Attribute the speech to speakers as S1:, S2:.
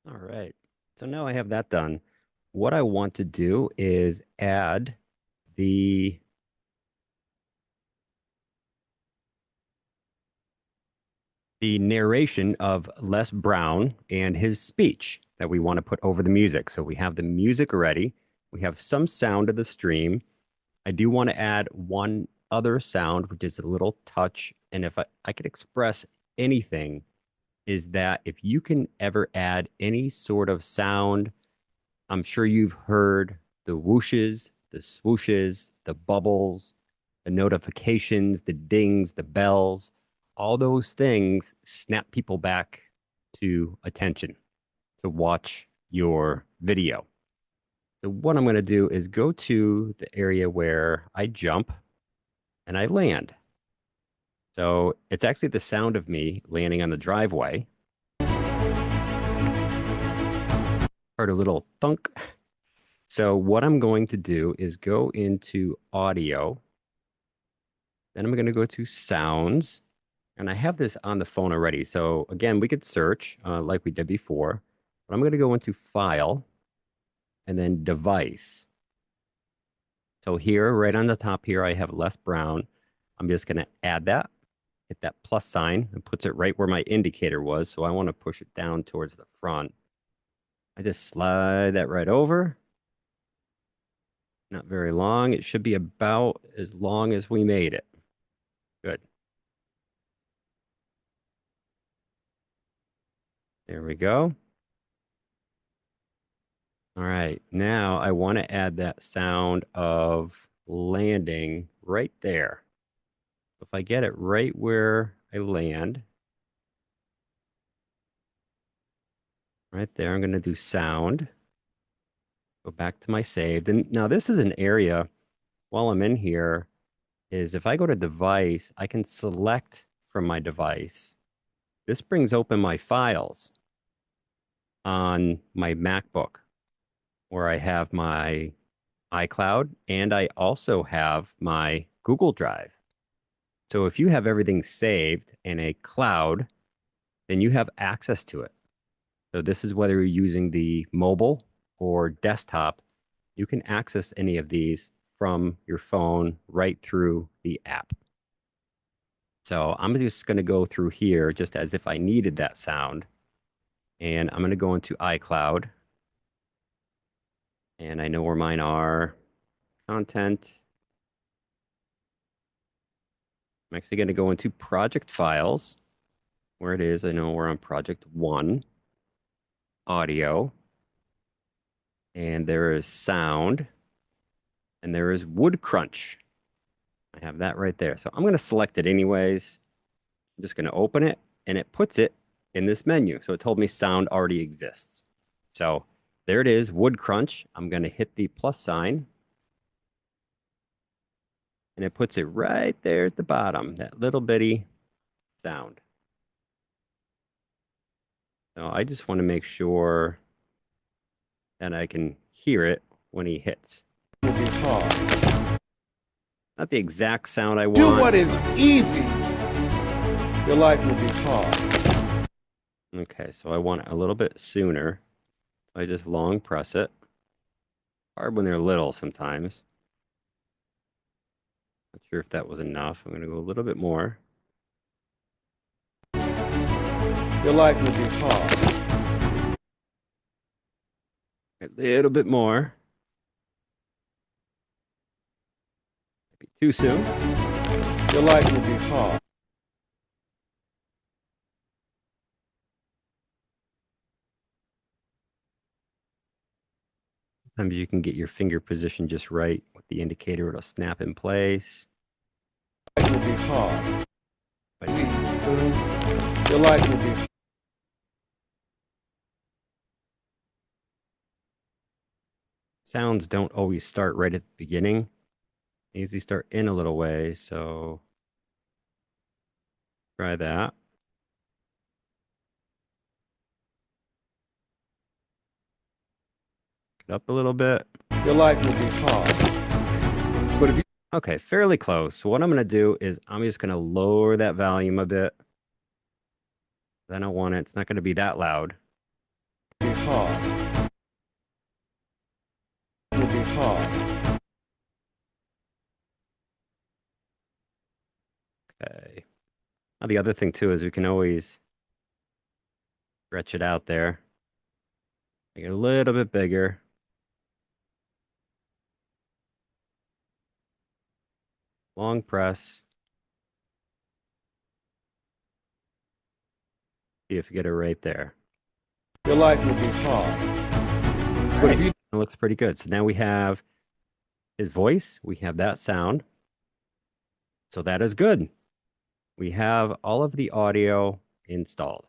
S1: All right. So now I have that done. What I want to do is add the the narration of Les Brown and his speech that we want to put over the music. So we have the music ready. We have some sound of the stream. I do want to add one other sound, which is a little touch. And if I could express anything, is that if you can ever add any sort of sound, I'm sure you've heard the whooshes, the swooshes, the bubbles, the notifications, the dings, the bells, all those things snap people back to attention to watch your video. So what I'm going to do is go to the area where I jump and I land. So it's actually the sound of me landing on the driveway. Heard a little thunk. So what I'm going to do is go into audio. Then I'm going to go to sounds. And I have this on the phone already. So again, we could search like we did before. But I'm going to go into file and then device. So here, right on the top here, I have Les Brown. I'm just going to add that, hit that plus sign, and puts it right where my indicator was. So I want to push it down towards the front. I just slide that right over. Not very long. It should be about as long as we made it. Good. There we go. All right. Now I want to add that sound of landing right there. If I get it right where I land, right there, I'm going to do sound. Go back to my saved. And now this is an area while I'm in here is if I go to device, I can select from my device. This brings open my files on my MacBook where I have my iCloud and I also have my Google Drive. So if you have everything saved in a cloud, then you have access to it. So this is whether you're using the mobile or desktop, you can access any of these from your phone right through the app. So I'm just going to go through here just as if I needed that sound. And I'm going to go into iCloud. And I know where mine are. Content. I'm actually going to go into project files. Where it is, I know we're on project 1. Audio. And there is sound. And there is wood crunch. I have that right there. So I'm going to select it anyways. I'm just going to open it and it puts it in this menu. So it told me sound already exists. So there it is, wood crunch. I'm going to hit the plus sign and it puts it right there at the bottom, that little bitty sound. So I just want to make sure that I can hear it when he hits. It will be hard. Not the exact sound I want.
S2: Do what is easy. Your life will be hard.
S1: Okay, so I want it a little bit sooner. I just long press it. Hard when they're little sometimes. Not sure if that was enough. I'm going to go a little bit more.
S2: Your life will be hard.
S1: A little bit more. Maybe too soon.
S2: Your life will be hard.
S1: Sometimes you can get your finger position just right with the indicator. It'll snap in place.
S2: Your life will be hard. See, your life will be.
S1: Sounds don't always start right at the beginning. They usually start in a little way, so try that. Get up a little bit.
S2: Your life will be hard. But if you
S1: Okay, fairly close. So what I'm going to do is I'm just going to lower that volume a bit. I don't want it. It's not going to be that loud.
S2: be hard. It will be hard.
S1: Okay. Now the other thing too is we can always stretch it out there, make it a little bit bigger. Long press. See if you get it right there.
S2: Your life will be hard.
S1: All
S2: But
S1: right.
S2: if you
S1: It looks pretty good. So now we have his voice, we have that sound. So that is good. We have all of the audio installed.